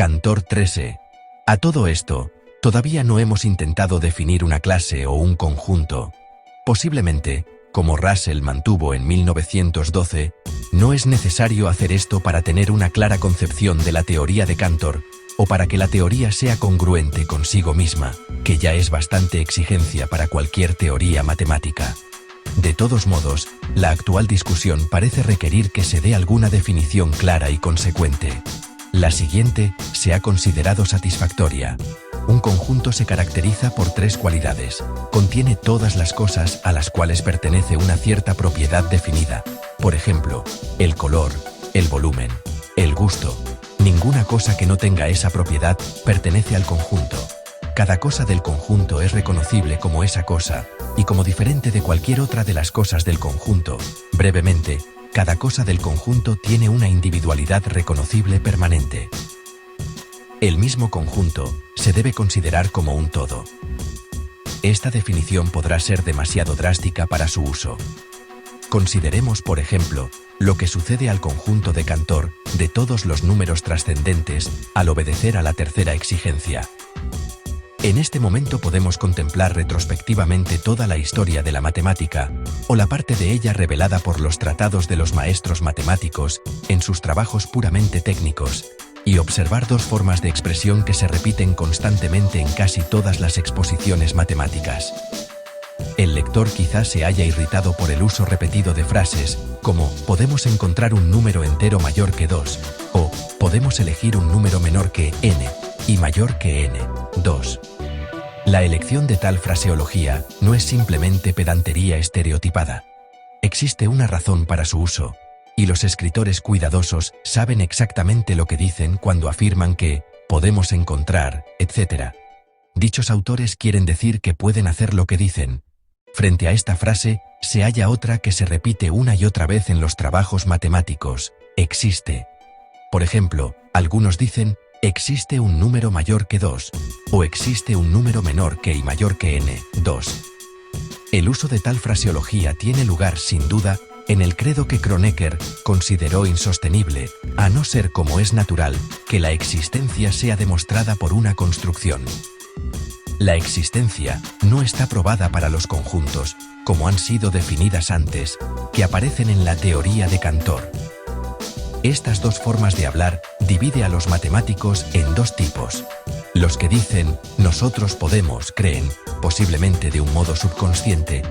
Cantor 3e. A todo esto, todavía no hemos intentado definir una clase o un conjunto. Posiblemente, como Russell mantuvo en 1912, no es necesario hacer esto para tener una clara concepción de la teoría de Cantor, o para que la teoría sea congruente consigo misma, que ya es bastante exigencia para cualquier teoría matemática. De todos modos, la actual discusión parece requerir que se dé alguna definición clara y consecuente. La siguiente se ha considerado satisfactoria. Un conjunto se caracteriza por tres cualidades. Contiene todas las cosas a las cuales pertenece una cierta propiedad definida. Por ejemplo, el color, el volumen, el gusto. Ninguna cosa que no tenga esa propiedad pertenece al conjunto. Cada cosa del conjunto es reconocible como esa cosa, y como diferente de cualquier otra de las cosas del conjunto. Brevemente, cada cosa del conjunto tiene una individualidad reconocible permanente. El mismo conjunto se debe considerar como un todo. Esta definición podrá ser demasiado drástica para su uso. Consideremos, por ejemplo, lo que sucede al conjunto de Cantor de todos los números trascendentes al obedecer a la tercera exigencia. En este momento podemos contemplar retrospectivamente toda la historia de la matemática, o la parte de ella revelada por los tratados de los maestros matemáticos en sus trabajos puramente técnicos, y observar dos formas de expresión que se repiten constantemente en casi todas las exposiciones matemáticas. El lector quizás se haya irritado por el uso repetido de frases como «podemos encontrar un número entero mayor que 2» o «podemos elegir un número menor que n y mayor que n, 2». La elección de tal fraseología no es simplemente pedantería estereotipada. Existe una razón para su uso, y los escritores cuidadosos saben exactamente lo que dicen cuando afirman que «podemos encontrar», etc. Dichos autores quieren decir que pueden hacer lo que dicen. Frente a esta frase, se halla otra que se repite una y otra vez en los trabajos matemáticos: existe. Por ejemplo, algunos dicen existe un número mayor que 2, o existe un número menor que y mayor que n, 2. El uso de tal fraseología tiene lugar, sin duda, en el credo que Kronecker consideró insostenible, a no ser como es natural, que la existencia sea demostrada por una construcción. La existencia no está probada para los conjuntos, como han sido definidas antes, que aparecen en la teoría de Cantor. Estas dos formas de hablar divide a los matemáticos en dos tipos. Los que dicen «nosotros podemos» creen, posiblemente de un modo subconsciente,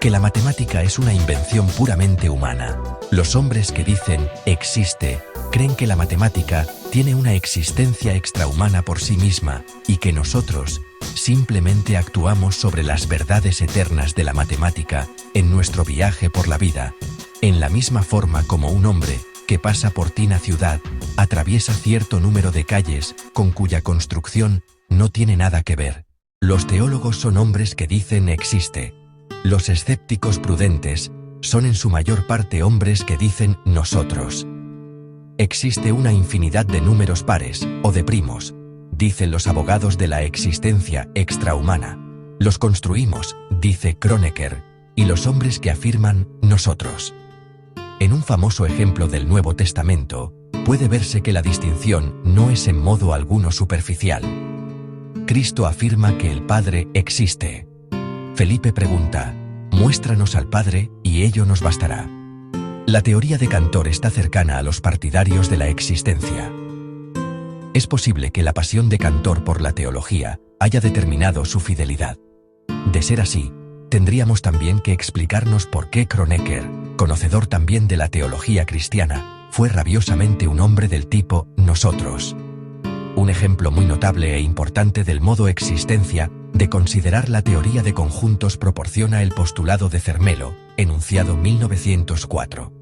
que la matemática es una invención puramente humana. Los hombres que dicen «existe» creen que la matemática tiene una existencia extrahumana por sí misma y que nosotros simplemente actuamos sobre las verdades eternas de la matemática en nuestro viaje por la vida, en la misma forma como un hombre que pasa por Tina ciudad atraviesa cierto número de calles con cuya construcción no tiene nada que ver. Los teólogos son hombres que dicen existe. Los escépticos prudentes son en su mayor parte hombres que dicen nosotros. Existe una infinidad de números pares o de primos, dicen los abogados de la existencia extrahumana. Los construimos, dice Kronecker, y los hombres que afirman nosotros. En un famoso ejemplo del Nuevo Testamento, puede verse que la distinción no es en modo alguno superficial. Cristo afirma que el Padre existe. Felipe pregunta, «Muéstranos al Padre y ello nos bastará». La teoría de Cantor está cercana a los partidarios de la existencia. Es posible que la pasión de Cantor por la teología haya determinado su fidelidad. De ser así, tendríamos también que explicarnos por qué Kronecker, conocedor también de la teología cristiana, fue rabiosamente un hombre del tipo «nosotros». Un ejemplo muy notable e importante del modo existencia de considerar la teoría de conjuntos proporciona el postulado de Zermelo, enunciado 1904.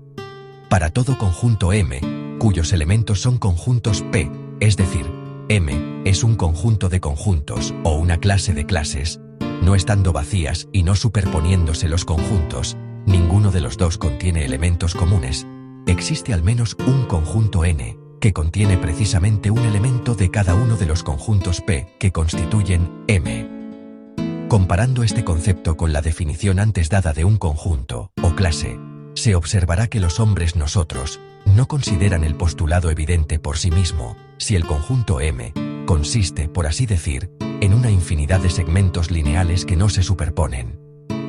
Para todo conjunto M, cuyos elementos son conjuntos P, es decir, M es un conjunto de conjuntos o una clase de clases, no estando vacías y no superponiéndose los conjuntos, ninguno de los dos contiene elementos comunes, existe al menos un conjunto N, que contiene precisamente un elemento de cada uno de los conjuntos P que constituyen M. Comparando este concepto con la definición antes dada de un conjunto o clase, se observará que los hombres nosotros no consideran el postulado evidente por sí mismo, Si el conjunto M consiste, por así decir, en una infinidad de segmentos lineales que no se superponen.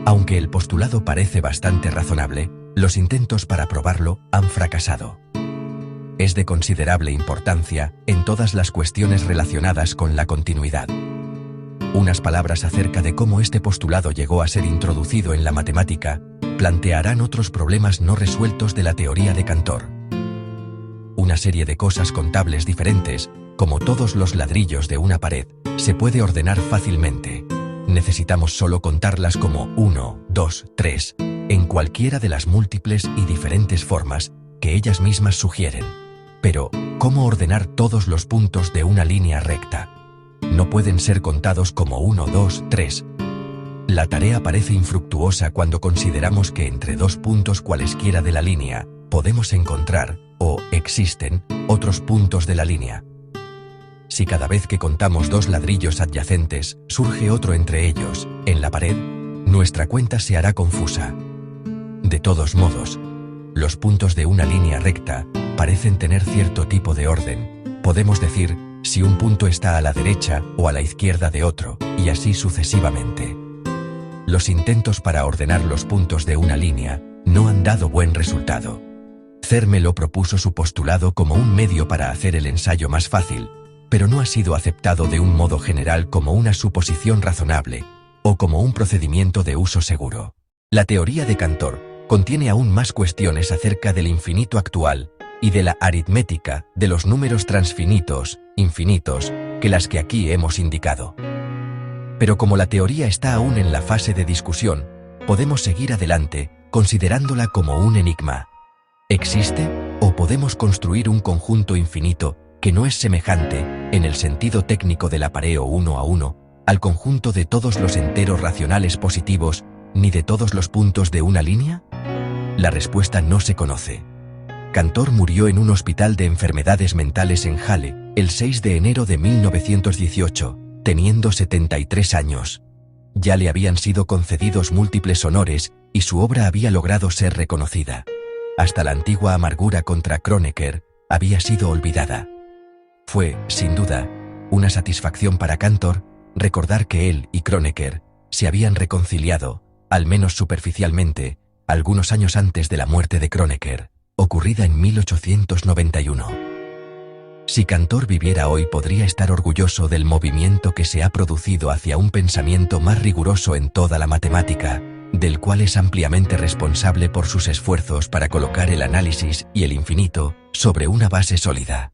Aunque el postulado parece bastante razonable, los intentos para probarlo han fracasado. Es de considerable importancia en todas las cuestiones relacionadas con la continuidad. Unas palabras acerca de cómo este postulado llegó a ser introducido en la matemática plantearán otros problemas no resueltos de la teoría de Cantor. Una serie de cosas contables diferentes, como todos los ladrillos de una pared, se puede ordenar fácilmente. Necesitamos solo contarlas como 1, 2, 3, en cualquiera de las múltiples y diferentes formas que ellas mismas sugieren. Pero, ¿cómo ordenar todos los puntos de una línea recta? No pueden ser contados como 1, 2, 3. La tarea parece infructuosa cuando consideramos que entre dos puntos cualesquiera de la línea podemos encontrar, o existen, otros puntos de la línea. Si cada vez que contamos dos ladrillos adyacentes surge otro entre ellos, en la pared, nuestra cuenta se hará confusa. De todos modos, los puntos de una línea recta parecen tener cierto tipo de orden. Podemos decir si un punto está a la derecha o a la izquierda de otro, y así sucesivamente. Los intentos para ordenar los puntos de una línea no han dado buen resultado. Zermelo propuso su postulado como un medio para hacer el ensayo más fácil, pero no ha sido aceptado de un modo general como una suposición razonable o como un procedimiento de uso seguro. La teoría de Cantor contiene aún más cuestiones acerca del infinito actual y de la aritmética de los números transfinitos, infinitos, que las que aquí hemos indicado. Pero como la teoría está aún en la fase de discusión, podemos seguir adelante considerándola como un enigma. ¿Existe o podemos construir un conjunto infinito que no es semejante, en el sentido técnico del apareo 1 a 1, al conjunto de todos los enteros racionales positivos, ni de todos los puntos de una línea? La respuesta no se conoce. Cantor murió en un hospital de enfermedades mentales en Halle, el 6 de enero de 1918, teniendo 73 años. Ya le habían sido concedidos múltiples honores y su obra había logrado ser reconocida. Hasta la antigua amargura contra Kronecker había sido olvidada. Fue, sin duda, una satisfacción para Cantor recordar que él y Kronecker se habían reconciliado, al menos superficialmente, algunos años antes de la muerte de Kronecker, ocurrida en 1891. Si Cantor viviera hoy podría estar orgulloso del movimiento que se ha producido hacia un pensamiento más riguroso en toda la matemática, del cual es ampliamente responsable por sus esfuerzos para colocar el análisis y el infinito sobre una base sólida.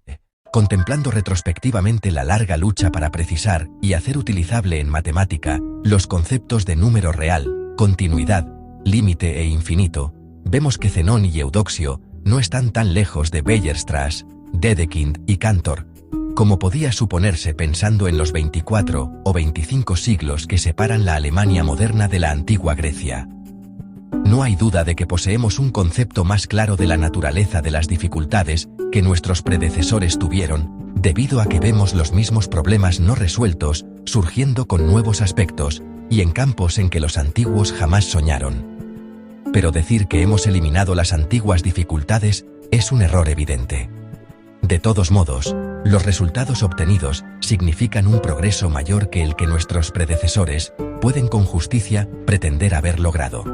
Contemplando retrospectivamente la larga lucha para precisar y hacer utilizable en matemática los conceptos de número real, continuidad, límite e infinito, vemos que Zenón y Eudoxio no están tan lejos de Weierstrass, Dedekind y Cantor, como podía suponerse pensando en los 24 o 25 siglos que separan la Alemania moderna de la antigua Grecia. No hay duda de que poseemos un concepto más claro de la naturaleza de las dificultades que nuestros predecesores tuvieron, debido a que vemos los mismos problemas no resueltos surgiendo con nuevos aspectos y en campos en que los antiguos jamás soñaron. Pero decir que hemos eliminado las antiguas dificultades es un error evidente. De todos modos, los resultados obtenidos significan un progreso mayor que el que nuestros predecesores pueden con justicia pretender haber logrado.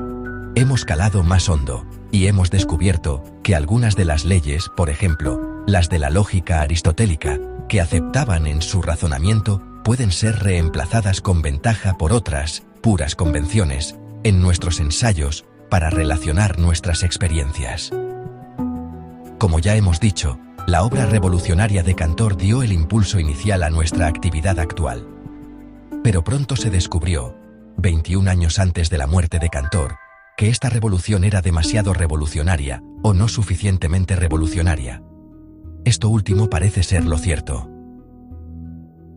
Hemos calado más hondo, y hemos descubierto que algunas de las leyes, por ejemplo, las de la lógica aristotélica, que aceptaban en su razonamiento, pueden ser reemplazadas con ventaja por otras, puras convenciones, en nuestros ensayos, para relacionar nuestras experiencias. Como ya hemos dicho, la obra revolucionaria de Cantor dio el impulso inicial a nuestra actividad actual. Pero pronto se descubrió, 21 años antes de la muerte de Cantor, que esta revolución era demasiado revolucionaria, o no suficientemente revolucionaria. Esto último parece ser lo cierto.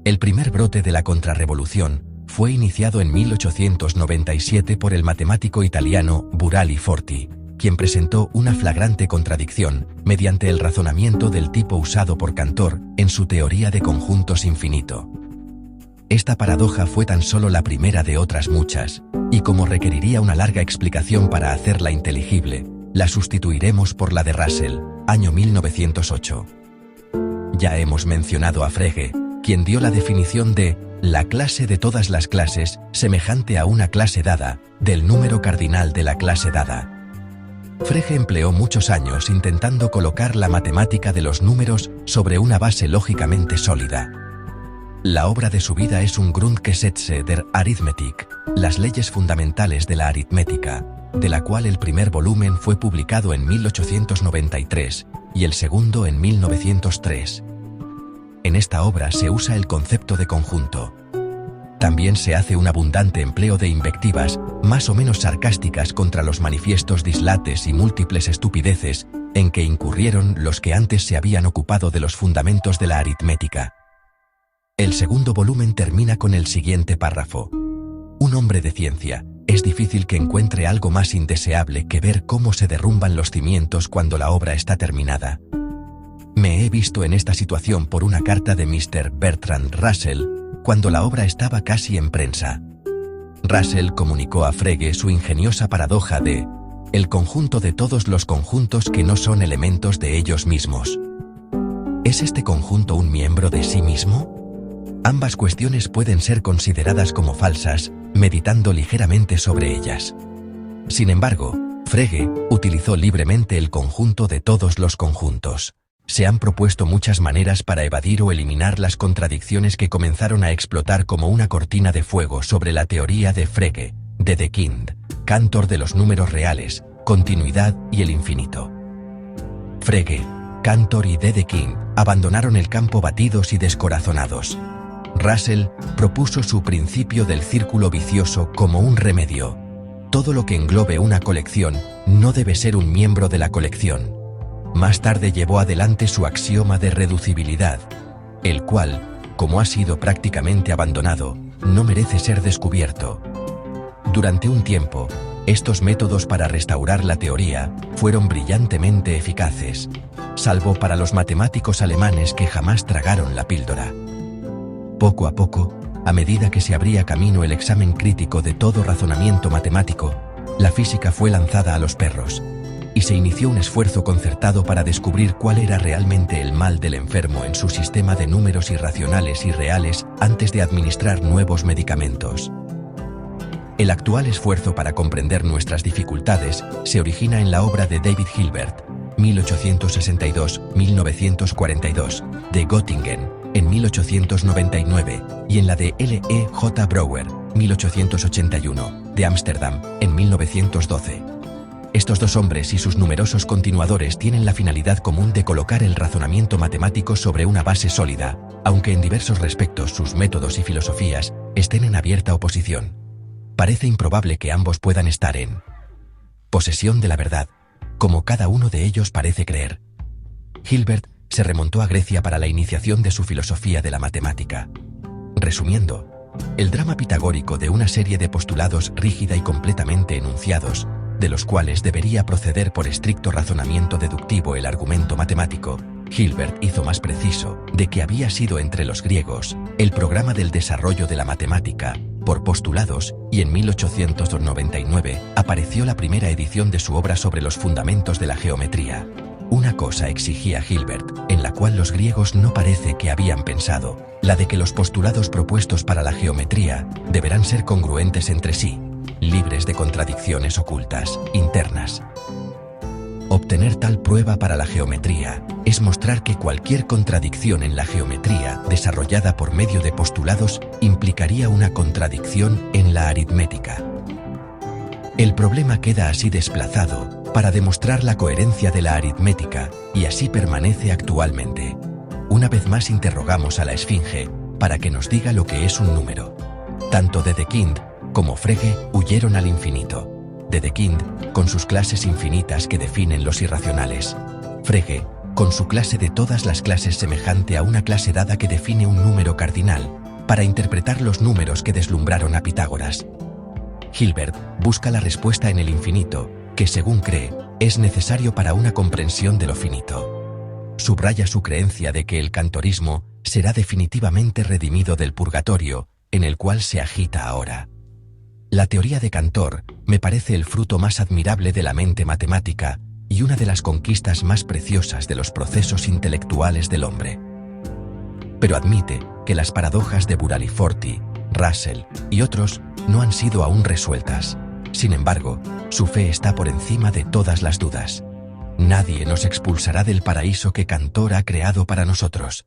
El primer brote de la contrarrevolución fue iniciado en 1897 por el matemático italiano Burali Forti, quien presentó una flagrante contradicción mediante el razonamiento del tipo usado por Cantor en su teoría de conjuntos infinito. Esta paradoja fue tan solo la primera de otras muchas, y como requeriría una larga explicación para hacerla inteligible, la sustituiremos por la de Russell, año 1908. Ya hemos mencionado a Frege, quien dio la definición de la clase de todas las clases, semejante a una clase dada, del número cardinal de la clase dada. Frege empleó muchos años intentando colocar la matemática de los números sobre una base lógicamente sólida. La obra de su vida es un Grundgesetze der Arithmetik, las leyes fundamentales de la aritmética, de la cual el primer volumen fue publicado en 1893 y el segundo en 1903. En esta obra se usa el concepto de conjunto. También se hace un abundante empleo de invectivas, más o menos sarcásticas, contra los manifiestos dislates y múltiples estupideces en que incurrieron los que antes se habían ocupado de los fundamentos de la aritmética. El segundo volumen termina con el siguiente párrafo. Un hombre de ciencia, es difícil que encuentre algo más indeseable que ver cómo se derrumban los cimientos cuando la obra está terminada. Me he visto en esta situación por una carta de Mr. Bertrand Russell, cuando la obra estaba casi en prensa. Russell comunicó a Frege su ingeniosa paradoja de el conjunto de todos los conjuntos que no son elementos de ellos mismos. ¿Es este conjunto un miembro de sí mismo? Ambas cuestiones pueden ser consideradas como falsas, meditando ligeramente sobre ellas. Sin embargo, Frege utilizó libremente el conjunto de todos los conjuntos. Se han propuesto muchas maneras para evadir o eliminar las contradicciones que comenzaron a explotar como una cortina de fuego sobre la teoría de Frege, de Dedekind, Cantor de los números reales, continuidad y el infinito. Frege, Cantor y Dedekind abandonaron el campo batidos y descorazonados. Russell propuso su principio del círculo vicioso como un remedio. Todo lo que englobe una colección no debe ser un miembro de la colección. Más tarde llevó adelante su axioma de reducibilidad, el cual, como ha sido prácticamente abandonado, no merece ser descubierto. Durante un tiempo, estos métodos para restaurar la teoría fueron brillantemente eficaces, salvo para los matemáticos alemanes que jamás tragaron la píldora. Poco a poco, a medida que se abría camino el examen crítico de todo razonamiento matemático, la física fue lanzada a los perros, y se inició un esfuerzo concertado para descubrir cuál era realmente el mal del enfermo en su sistema de números irracionales y reales antes de administrar nuevos medicamentos. El actual esfuerzo para comprender nuestras dificultades se origina en la obra de David Hilbert, 1862-1942, de Göttingen, en 1899, y en la de L. E. J. Brouwer, 1881, de Ámsterdam, en 1912. Estos dos hombres y sus numerosos continuadores tienen la finalidad común de colocar el razonamiento matemático sobre una base sólida, aunque en diversos respectos sus métodos y filosofías estén en abierta oposición. Parece improbable que ambos puedan estar en posesión de la verdad, como cada uno de ellos parece creer. Hilbert se remontó a Grecia para la iniciación de su filosofía de la matemática. Resumiendo, el drama pitagórico de una serie de postulados rígida y completamente enunciados, de los cuales debería proceder por estricto razonamiento deductivo el argumento matemático, Hilbert hizo más preciso de que había sido entre los griegos el programa del desarrollo de la matemática, por postulados, y en 1899 apareció la primera edición de su obra sobre los fundamentos de la geometría. Una cosa exigía Hilbert, en la cual los griegos no parece que habían pensado, la de que los postulados propuestos para la geometría deberán ser congruentes entre sí, libres de contradicciones ocultas, internas. Obtener tal prueba para la geometría es mostrar que cualquier contradicción en la geometría desarrollada por medio de postulados implicaría una contradicción en la aritmética. El problema queda así desplazado para demostrar la coherencia de la aritmética, y así permanece actualmente. Una vez más interrogamos a la esfinge para que nos diga lo que es un número. Tanto Dedekind como Frege huyeron al infinito. Dedekind, con sus clases infinitas que definen los irracionales. Frege, con su clase de todas las clases semejante a una clase dada que define un número cardinal, para interpretar los números que deslumbraron a Pitágoras. Hilbert busca la respuesta en el infinito, que según cree, es necesario para una comprensión de lo finito. Subraya su creencia de que el cantorismo será definitivamente redimido del purgatorio, en el cual se agita ahora. La teoría de Cantor me parece el fruto más admirable de la mente matemática y una de las conquistas más preciosas de los procesos intelectuales del hombre. pero admite que las paradojas de Buraliforti, Russell y otros no han sido aún resueltas. Sin embargo, su fe está por encima de todas las dudas. Nadie nos expulsará del paraíso que Cantor ha creado para nosotros.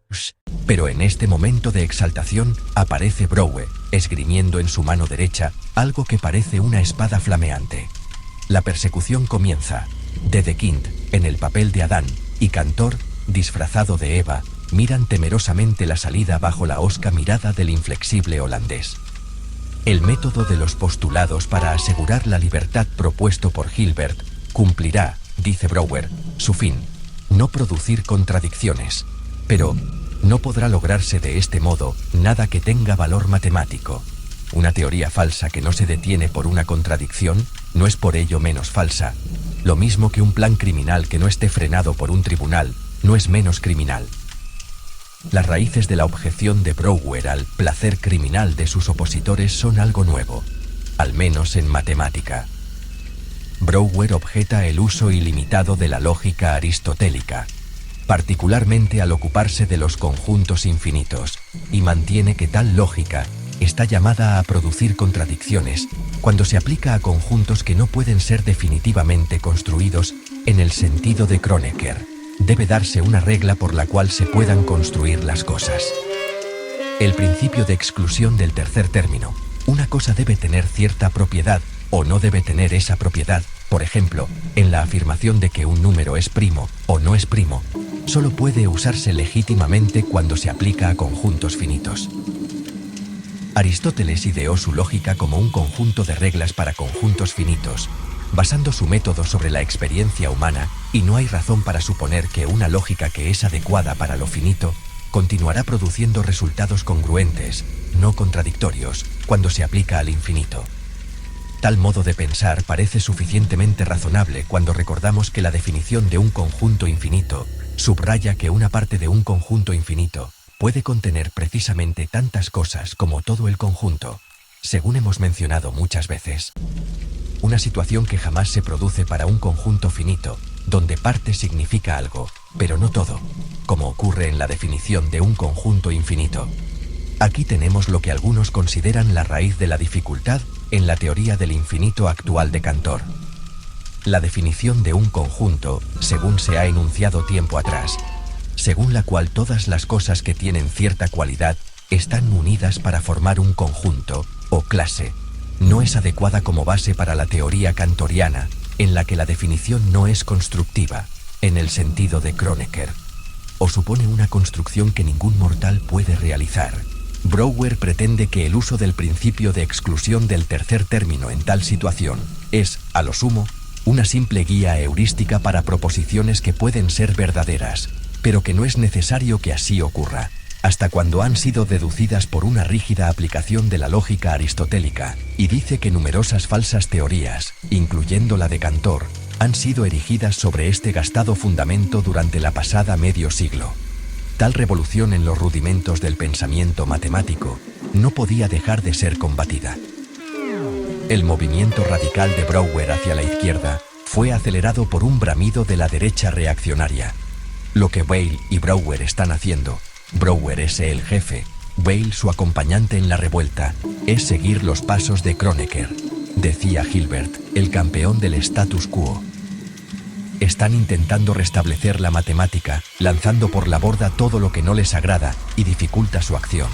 Pero en este momento de exaltación aparece Brouwer, esgrimiendo en su mano derecha algo que parece una espada flameante. La persecución comienza. Dedekind, en el papel de Adán, y Cantor, disfrazado de Eva, miran temerosamente la salida bajo la hosca mirada del inflexible holandés. El método de los postulados para asegurar la libertad propuesto por Hilbert cumplirá, dice Brouwer, su fin, no producir contradicciones, pero no podrá lograrse de este modo nada que tenga valor matemático. Una teoría falsa que no se detiene por una contradicción no es por ello menos falsa. Lo mismo que un plan criminal que no esté frenado por un tribunal no es menos criminal. Las raíces de la objeción de Brouwer al placer criminal de sus opositores son algo nuevo, al menos en matemática. Brouwer objeta el uso ilimitado de la lógica aristotélica, particularmente al ocuparse de los conjuntos infinitos, y mantiene que tal lógica está llamada a producir contradicciones cuando se aplica a conjuntos que no pueden ser definitivamente construidos en el sentido de Kronecker. Debe darse una regla por la cual se puedan construir las cosas. El principio de exclusión del tercer término. Una cosa debe tener cierta propiedad o no debe tener esa propiedad. Por ejemplo, en la afirmación de que un número es primo o no es primo, solo puede usarse legítimamente cuando se aplica a conjuntos finitos. Aristóteles ideó su lógica como un conjunto de reglas para conjuntos finitos, basando su método sobre la experiencia humana, y no hay razón para suponer que una lógica que es adecuada para lo finito continuará produciendo resultados congruentes, no contradictorios, cuando se aplica al infinito. Tal modo de pensar parece suficientemente razonable cuando recordamos que la definición de un conjunto infinito subraya que una parte de un conjunto infinito puede contener precisamente tantas cosas como todo el conjunto, según hemos mencionado muchas veces. Una situación que jamás se produce para un conjunto finito, donde parte significa algo, pero no todo, como ocurre en la definición de un conjunto infinito. Aquí tenemos lo que algunos consideran la raíz de la dificultad en la teoría del infinito actual de Cantor. La definición de un conjunto, según se ha enunciado tiempo atrás, según la cual todas las cosas que tienen cierta cualidad están unidas para formar un conjunto, o clase, no es adecuada como base para la teoría cantoriana, en la que la definición no es constructiva, en el sentido de Kronecker, o supone una construcción que ningún mortal puede realizar. Brouwer pretende que el uso del principio de exclusión del tercer término en tal situación es, a lo sumo, una simple guía heurística para proposiciones que pueden ser verdaderas, pero que no es necesario que así ocurra, hasta cuando han sido deducidas por una rígida aplicación de la lógica aristotélica, y dice que numerosas falsas teorías, incluyendo la de Cantor, han sido erigidas sobre este gastado fundamento durante la pasada medio siglo. Tal revolución en los rudimentos del pensamiento matemático no podía dejar de ser combatida. El movimiento radical de Brouwer hacia la izquierda fue acelerado por un bramido de la derecha reaccionaria. Lo que Weil y Brouwer están haciendo, Brouwer es el jefe, Weil su acompañante en la revuelta, es seguir los pasos de Kronecker, decía Hilbert, el campeón del status quo. Están intentando restablecer la matemática, lanzando por la borda todo lo que no les agrada y dificulta su acción.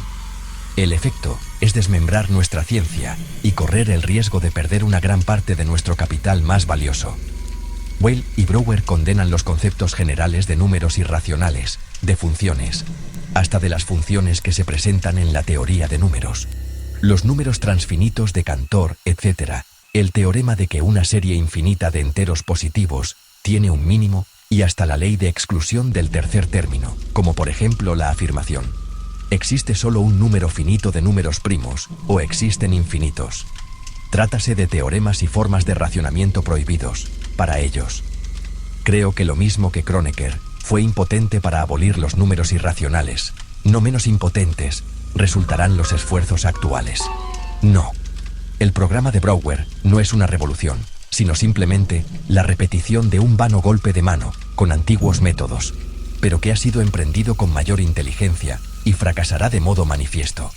El efecto es desmembrar nuestra ciencia y correr el riesgo de perder una gran parte de nuestro capital más valioso. Weil y Brouwer condenan los conceptos generales de números irracionales, de funciones, hasta de las funciones que se presentan en la teoría de números. Los números transfinitos de Cantor, etc., el teorema de que una serie infinita de enteros positivos tiene un mínimo, y hasta la ley de exclusión del tercer término, como por ejemplo la afirmación: existe solo un número finito de números primos, o existen infinitos. Trátase de teoremas y formas de racionamiento prohibidos, para ellos. Creo que lo mismo que Kronecker fue impotente para abolir los números irracionales, no menos impotentes resultarán los esfuerzos actuales. No. El programa de Brouwer no es una revolución, sino simplemente la repetición de un vano golpe de mano con antiguos métodos, pero que ha sido emprendido con mayor inteligencia y fracasará de modo manifiesto.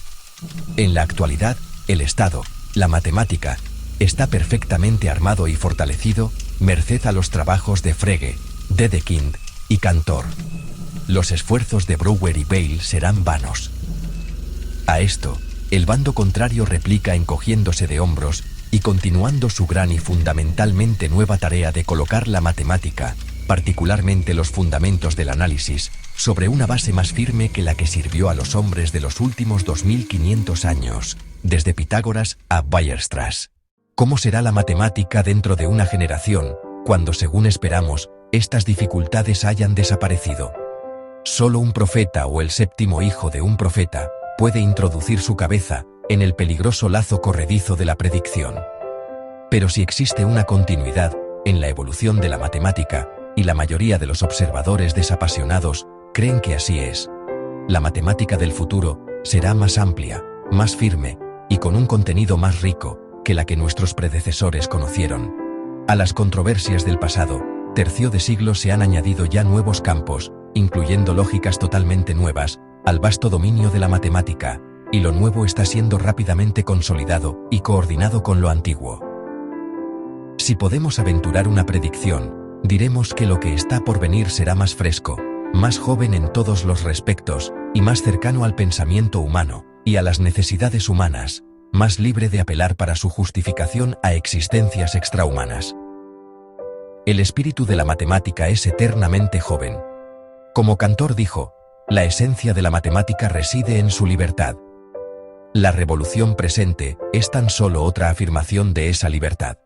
En la actualidad, el Estado, la matemática, está perfectamente armado y fortalecido merced a los trabajos de Frege, Dedekind y Cantor. Los esfuerzos de Brouwer y Bale serán vanos. A esto, el bando contrario replica encogiéndose de hombros y continuando su gran y fundamentalmente nueva tarea de colocar la matemática, particularmente los fundamentos del análisis, sobre una base más firme que la que sirvió a los hombres de los últimos 2500 años, desde Pitágoras a Weierstrass. ¿Cómo será la matemática dentro de una generación, cuando, según esperamos, estas dificultades hayan desaparecido? Solo un profeta o el séptimo hijo de un profeta puede introducir su cabeza en el peligroso lazo corredizo de la predicción. Pero si existe una continuidad en la evolución de la matemática, y la mayoría de los observadores desapasionados creen que así es, la matemática del futuro será más amplia, más firme y con un contenido más rico que la que nuestros predecesores conocieron. A las controversias del pasado tercio de siglo se han añadido ya nuevos campos, incluyendo lógicas totalmente nuevas, al vasto dominio de la matemática, y lo nuevo está siendo rápidamente consolidado y coordinado con lo antiguo. Si podemos aventurar una predicción, diremos que lo que está por venir será más fresco, más joven en todos los respectos, y más cercano al pensamiento humano y a las necesidades humanas, más libre de apelar para su justificación a existencias extrahumanas. El espíritu de la matemática es eternamente joven. Como Cantor dijo, la esencia de la matemática reside en su libertad. La revolución presente es tan solo otra afirmación de esa libertad.